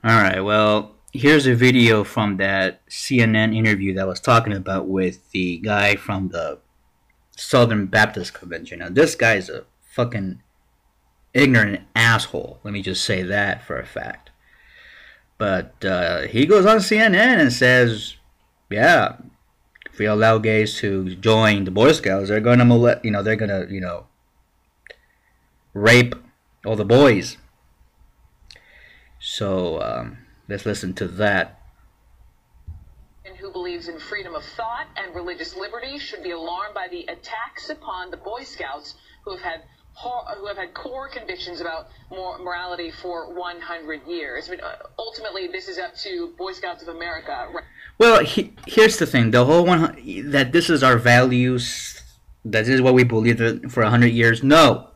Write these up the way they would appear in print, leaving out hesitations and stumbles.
Alright, well, here's a video from that CNN interview that I was talking about with the guy from the Southern Baptist Convention. Now, this guy's a fucking ignorant asshole. Let me just say that for a fact. But he goes on CNN and says, yeah, if we allow gays to join the Boy Scouts, they're going to they're going to, rape all the boys. So let's listen to that. Who believes in freedom of thought and religious liberty should be alarmed by the attacks upon the Boy Scouts who have had core convictions about morality for 100 years. I mean, ultimately, this is up to Boy Scouts of America. Well, here's the thing: the whole that this is our values, that is what we believe for 100 years. No.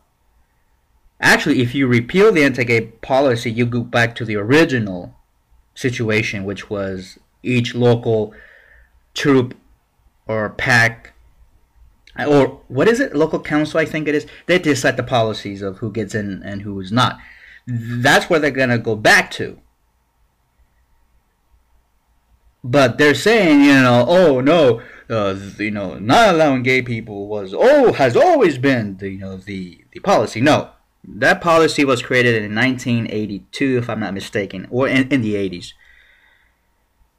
Actually, if you repeal the anti-gay policy, you go back to the original situation, which was each local troop or pack, or what is it? Local council, I think it is. They decide the policies of who gets in and who is not. That's where they're going to go back to. But they're saying, oh no, not allowing gay people has always been the policy. No. That policy was created in 1982, if I'm not mistaken, or in the 80s.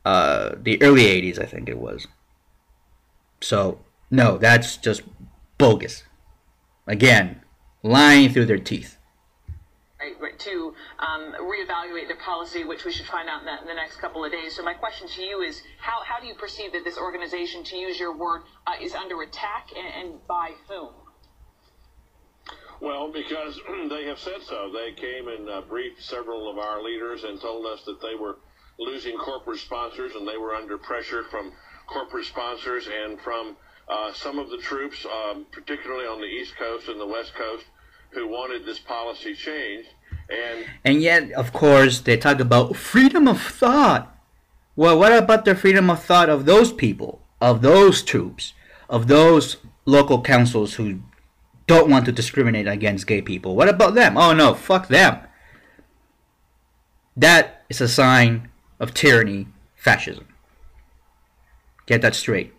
The early 80s, I think it was. So, no, that's just bogus. Again, lying through their teeth. Right, to reevaluate their policy, which we should find out in the next couple of days. So my question to you is, how do you perceive that this organization, to use your word, is under attack, and by whom? Well, because they have said so. They came and briefed several of our leaders and told us that they were losing corporate sponsors, and they were under pressure from corporate sponsors and from some of the troops, particularly on the East Coast and the West Coast, who wanted this policy changed. And yet, of course, they talk about freedom of thought. Well, what about the freedom of thought of those people, of those troops, of those local councils who don't want to discriminate against gay people? What about them? Oh no, fuck them. That is a sign of tyranny, fascism. Get that straight.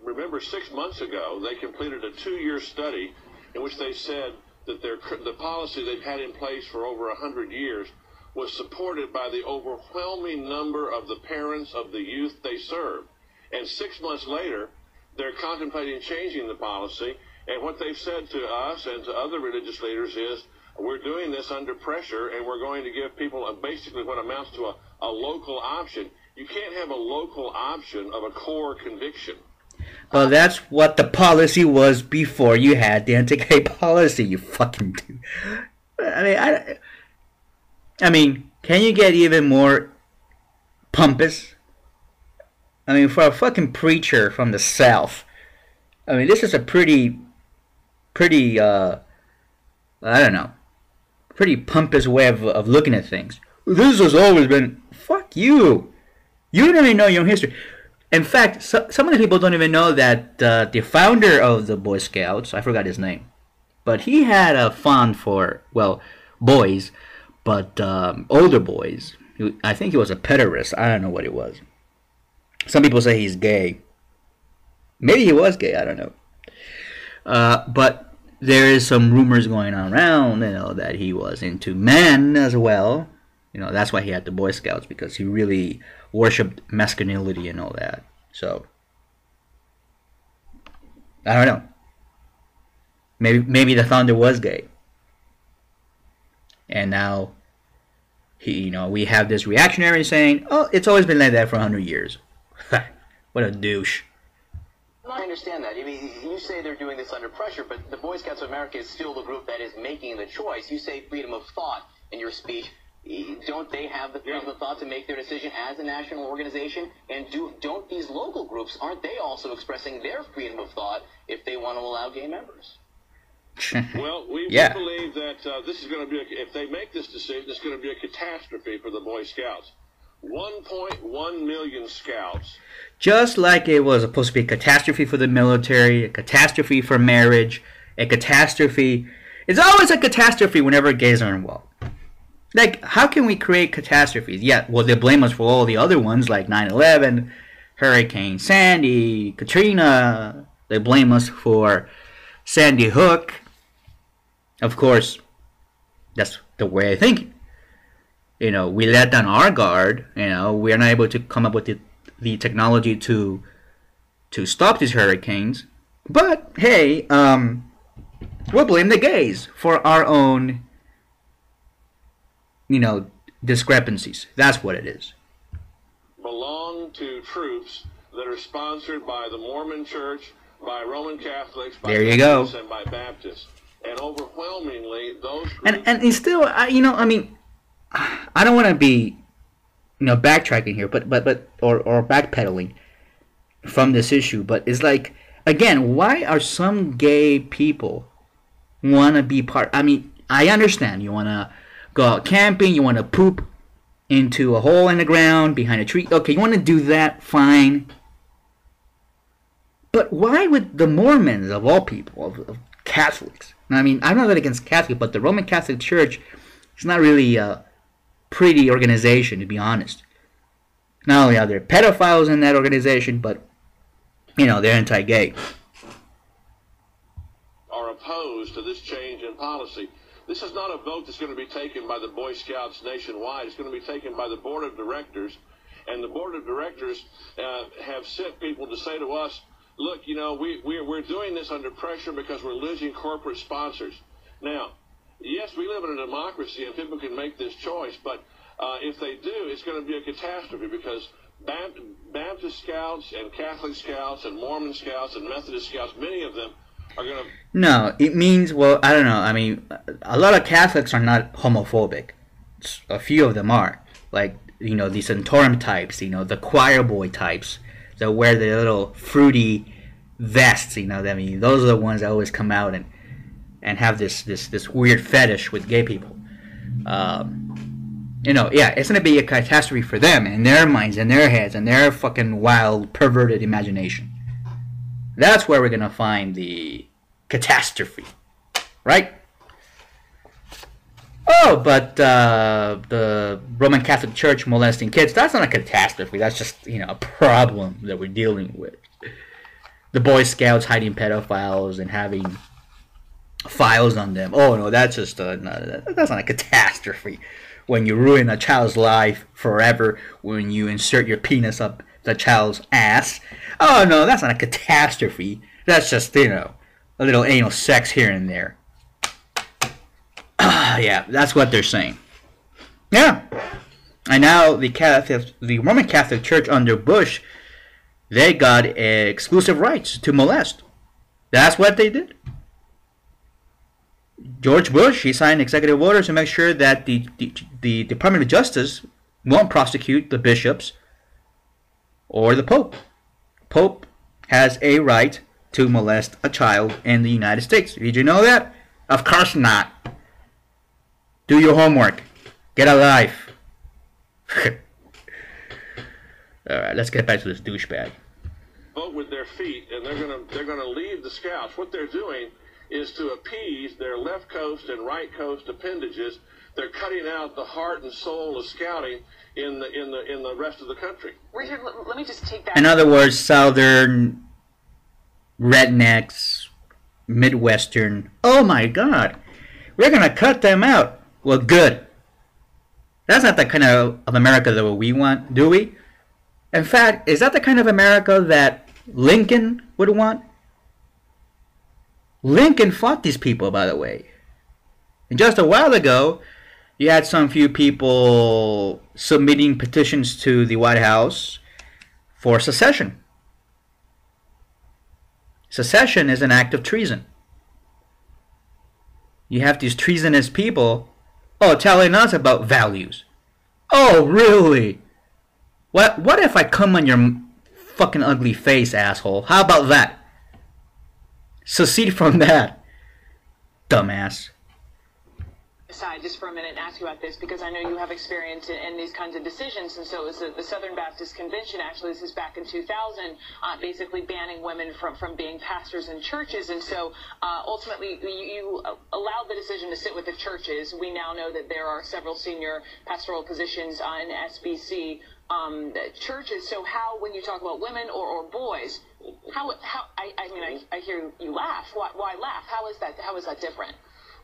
Remember, 6 months ago, they completed a 2-year study in which they said that the policy they've had in place for over 100 years was supported by the overwhelming number of the parents of the youth they serve. And 6 months later, they're contemplating changing the policy, and what they've said to us and to other religious leaders is, we're doing this under pressure, and we're going to give people basically what amounts to a local option. You can't have a local option of a core conviction. Well, that's what the policy was before you had the anti-gay policy, you fucking dude. I mean, can you get even more pompous? I mean, for a fucking preacher from the South, I mean, this is a pretty, I don't know, pretty pompous way of looking at things. This has always been, fuck you. You don't even know your own history. In fact, some of the people don't even know that the founder of the Boy Scouts, I forgot his name, but he had a fond for, well, boys, but older boys. I think he was a pederast. I don't know what he was. Some people say he's gay. Maybe he was gay, I don't know. But there is some rumors going on around, that he was into men as well. That's why he had the Boy Scouts, because he really worshipped masculinity and all that. So, I don't know. Maybe the founder was gay. And now, we have this reactionary saying, oh, it's always been like that for 100 years. What a douche. I understand that. I mean, you say they're doing this under pressure, but the Boy Scouts of America is still the group that is making the choice. You say freedom of thought in your speech. Don't they have the freedom of thought to make their decision as a national organization? And don't these local groups, aren't they also expressing their freedom of thought if they want to allow gay members? Well, we believe that this is going to be, if they make this decision, it's going to be a catastrophe for the Boy Scouts. 1.1 million scouts. Just like it was supposed to be a catastrophe for the military, a catastrophe for marriage, a catastrophe. It's always a catastrophe whenever gays are involved. Like, how can we create catastrophes? Yeah, well, they blame us for all the other ones, like 9/11, Hurricane Sandy, Katrina. They blame us for Sandy Hook. Of course, that's the way I think. We let down our guard. We are not able to come up with the technology to stop these hurricanes. But hey, we'll blame the gays for our own, discrepancies. That's what it is. Belong to troops that are sponsored by the Mormon Church, by Roman Catholics, by there you go, and by Baptists, and overwhelmingly those groups. And still, I don't want to be, backtracking here, but or backpedaling from this issue. But it's like, again, why are some gay people want to be part? I mean, I understand you want to go out camping, you want to poop into a hole in the ground behind a tree. Okay, you want to do that, fine. But why would the Mormons, of all people, of Catholics? I mean, I'm not that against Catholic, but the Roman Catholic Church is not really a pretty organization, to be honest. Not only are there pedophiles in that organization, but, they're anti-gay. Are opposed to this change in policy. This is not a vote that's going to be taken by the Boy Scouts nationwide. It's going to be taken by the Board of Directors. And the Board of Directors have sent people to say to us, look, we're doing this under pressure because we're losing corporate sponsors. Now, yes, we live in a democracy and people can make this choice, but if they do, it's going to be a catastrophe because Baptist Scouts and Catholic Scouts and Mormon Scouts and Methodist Scouts, many of them are going to... No, it means, well, I don't know. I mean, a lot of Catholics are not homophobic. A few of them are. Like, these Santorum types, the choir boy types that wear the little fruity vests, I mean, those are the ones that always come out and have this weird fetish with gay people. It's going to be a catastrophe for them in their minds, in their heads, and their fucking wild, perverted imagination. That's where we're going to find the catastrophe. Right? Oh, but the Roman Catholic Church molesting kids, that's not a catastrophe. That's just, a problem that we're dealing with. The Boy Scouts hiding pedophiles and having files on them. Oh, no, that's just that's not a catastrophe. When you ruin a child's life forever, when you insert your penis up the child's ass. Oh, no, that's not a catastrophe. That's just, a little anal sex here and there. Yeah, that's what they're saying. Yeah. And now the Roman Catholic Church under Bush, they got exclusive rights to molest. That's what they did. George Bush, he signed executive orders to make sure that the Department of Justice won't prosecute the bishops or the Pope. Pope has a right to molest a child in the United States. Did you know that? Of course not. Do your homework. Get a life. Alright, let's get back to this douchebag. Vote with their feet, and they're gonna leave the Scouts. What they're doing is to appease their left coast and right coast appendages. They're cutting out the heart and soul of scouting in the rest of the country. Richard, let me just take that. In other words, Southern rednecks, Midwestern. Oh my God, we're gonna cut them out. Well, good. That's not the kind of America that we want, do we? In fact, is that the kind of America that Lincoln would want? Lincoln fought these people, by the way. And just a while ago, you had some few people submitting petitions to the White House for secession. Secession is an act of treason. You have these treasonous people, telling us about values. Oh, really? What if I come on your fucking ugly face, asshole? How about that? Secede from that, dumbass. aside just for a minute and ask you about this, because I know you have experience in these kinds of decisions, and so it was the Southern Baptist Convention, actually, this is back in 2000, basically banning women from being pastors in churches, and so ultimately you allowed the decision to sit with the churches. We now know that there are several senior pastoral positions in SBC churches, so how, when you talk about women or boys, I hear you laugh. Why laugh? How is that different?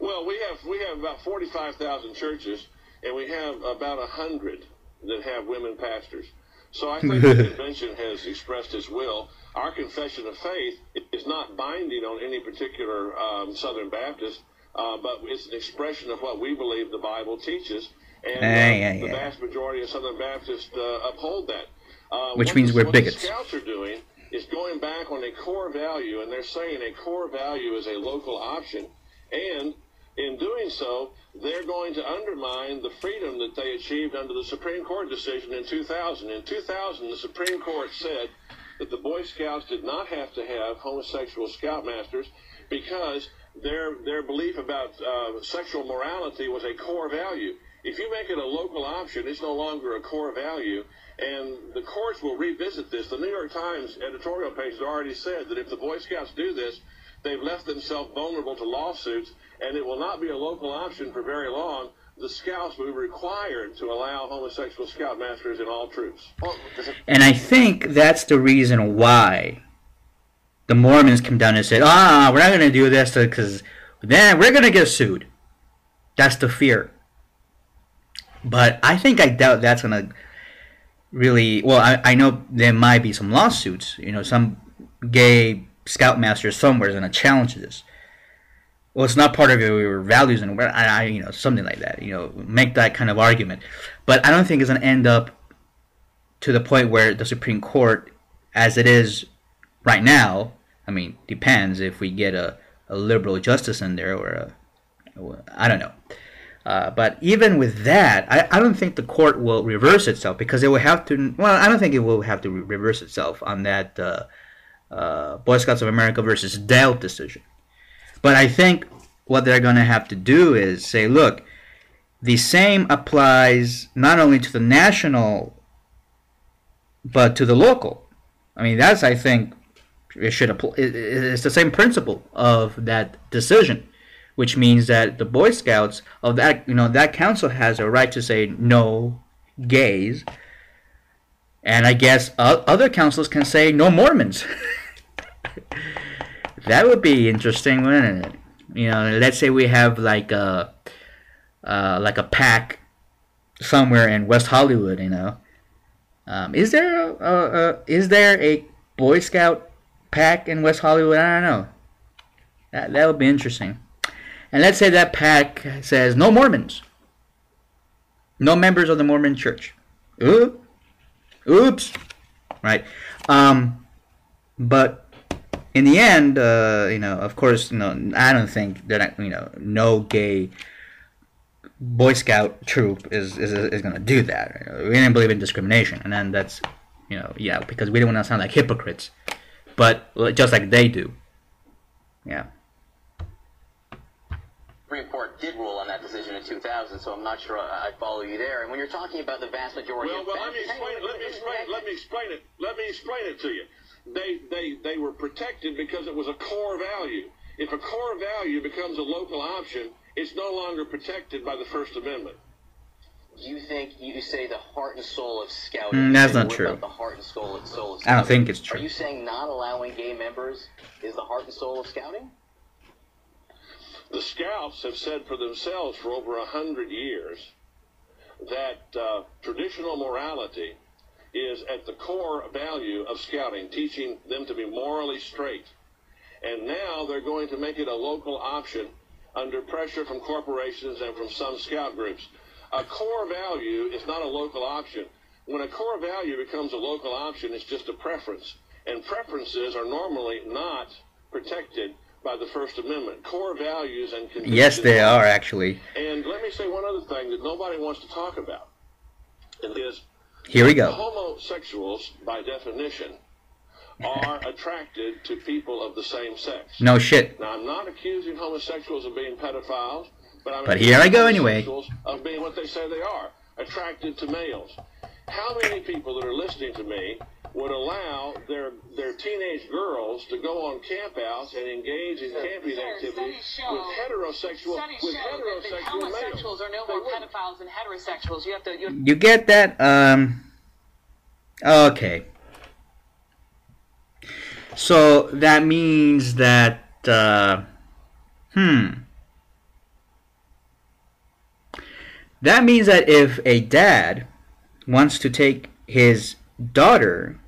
Well, we have about 45,000 churches, and we have about 100 that have women pastors. So I think the convention has expressed its will. Our confession of faith is not binding on any particular Southern Baptist, but it's an expression of what we believe the Bible teaches, and the vast majority of Southern Baptists uphold that. Which means we're bigots. What the Scouts are doing is going back on a core value, and they're saying a core value is a local option, and in doing so, they're going to undermine the freedom that they achieved under the Supreme Court decision in 2000. In 2000, the Supreme Court said that the Boy Scouts did not have to have homosexual scoutmasters because their belief about sexual morality was a core value. If you make it a local option, it's no longer a core value, and the courts will revisit this. The New York Times editorial page has already said that if the Boy Scouts do this, they've left themselves vulnerable to lawsuits, and it will not be a local option for very long. The Scouts will be required to allow homosexual scoutmasters in all troops. And I think that's the reason why the Mormons came down and said, we're not going to do this because then we're going to get sued. That's the fear. But I doubt that's going to really... Well, I know there might be some lawsuits. Some gay scoutmaster somewhere is going to challenge this. Well, it's not part of your values, and something like that. Make that kind of argument. But I don't think it's going to end up to the point where the Supreme Court, as it is right now, depends if we get a liberal justice in there or I don't know. But even with that, I don't think the court will reverse itself because it will have to. Well, I don't think it will have to reverse itself on that Boy Scouts of America versus Dale decision. But I think what they're going to have to do is say, look, the same applies not only to the national, but to the local. That's, I think, it should apply. It's the same principle of that decision, which means that the Boy Scouts of that, that council has a right to say no gays, and I guess other councils can say no Mormons. That would be interesting, wouldn't it? Let's say we have like a pack somewhere in West Hollywood. Is there a Boy Scout pack in West Hollywood? I don't know. That would be interesting. And let's say that pack says no Mormons, no members of the Mormon Church. Oops, right? But in the end, of course, I don't think that no gay Boy Scout troop is going to do that. We didn't believe in discrimination, and then that's because we don't want to sound like hypocrites, but just like they do, yeah. Supreme Court did rule on that decision in 2000, so I'm not sure I follow you there. And when you're talking about the vast majority of let me explain it to you. They were protected because it was a core value. If a core value becomes a local option, it's no longer protected by the First Amendment. You think you say the heart and soul of scouting? That's not true. The heart and soul of scouting? I don't think it's true. Are you saying not allowing gay members is the heart and soul of scouting? The Scouts have said for themselves for over 100 years that traditional morality is at the core value of scouting, teaching them to be morally straight. And now they're going to make it a local option under pressure from corporations and from some scout groups. A core value is not a local option. When a core value becomes a local option, it's just a preference. And preferences are normally not protected by the First Amendment. Core values and convictions. Yes, they are, actually. And let me say one other thing that nobody wants to talk about. And is here we go. Homosexuals, by definition, are attracted to people of the same sex. No shit. Now, I'm not accusing homosexuals of being pedophiles. But here I go anyway. Of being what they say they are, attracted to males. How many people that are listening to me would allow their teenage girls to go on campouts and engage in camping activities with heterosexual males? Homosexuals are no more pedophiles than heterosexuals. You get that? Okay. So that means that that means that if a dad wants to take his daughter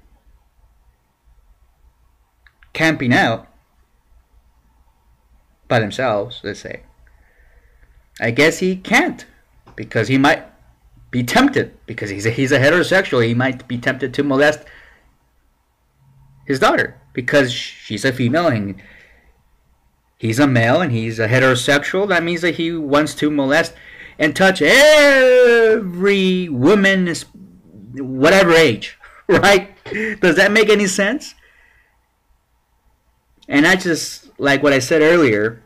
camping out by themselves, let's say, I guess he can't, because he might be tempted, because he's a heterosexual, he might be tempted to molest his daughter because she's a female and he's a male and he's a heterosexual. That means that he wants to molest and touch every woman, whatever age, right? Does that make any sense? And that's just like what I said earlier.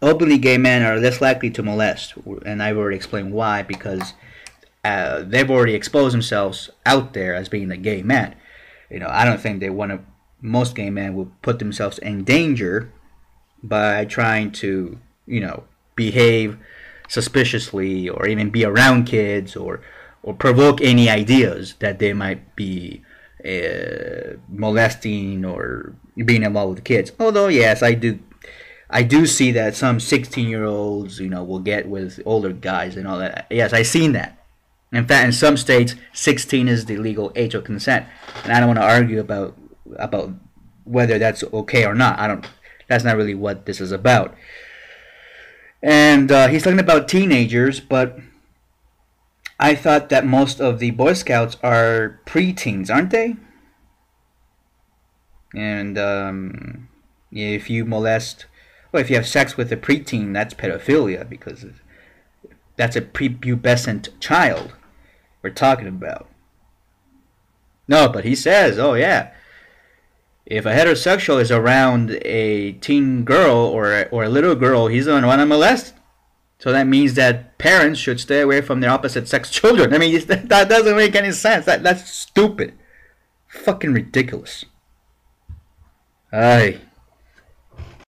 Openly gay men are less likely to molest, and I've already explained why, because they've already exposed themselves out there as being a gay man. You know, I don't think they want to. Most gay men will put themselves in danger by trying to, you know, behave suspiciously or even be around kids or provoke any ideas that they might be molesting or being involved with kids. Although, yes, I do see that some 16-year-olds, you know, will get with older guys and all that. Yes, I've seen that. In fact, in some states, 16 is the legal age of consent, and I don't want to argue about whether that's okay or not. That's not really what this is about. And he's talking about teenagers, but I thought that most of the Boy Scouts are preteens, aren't they? And if you molest, well, if you have sex with a preteen, that's pedophilia, because that's a prepubescent child we're talking about. No, but he says, oh yeah, if a heterosexual is around a teen girl or a little girl, he's going to want to molest. So that means that parents should stay away from their opposite sex children. I mean, that doesn't make any sense. That's stupid. Fucking ridiculous. Aye.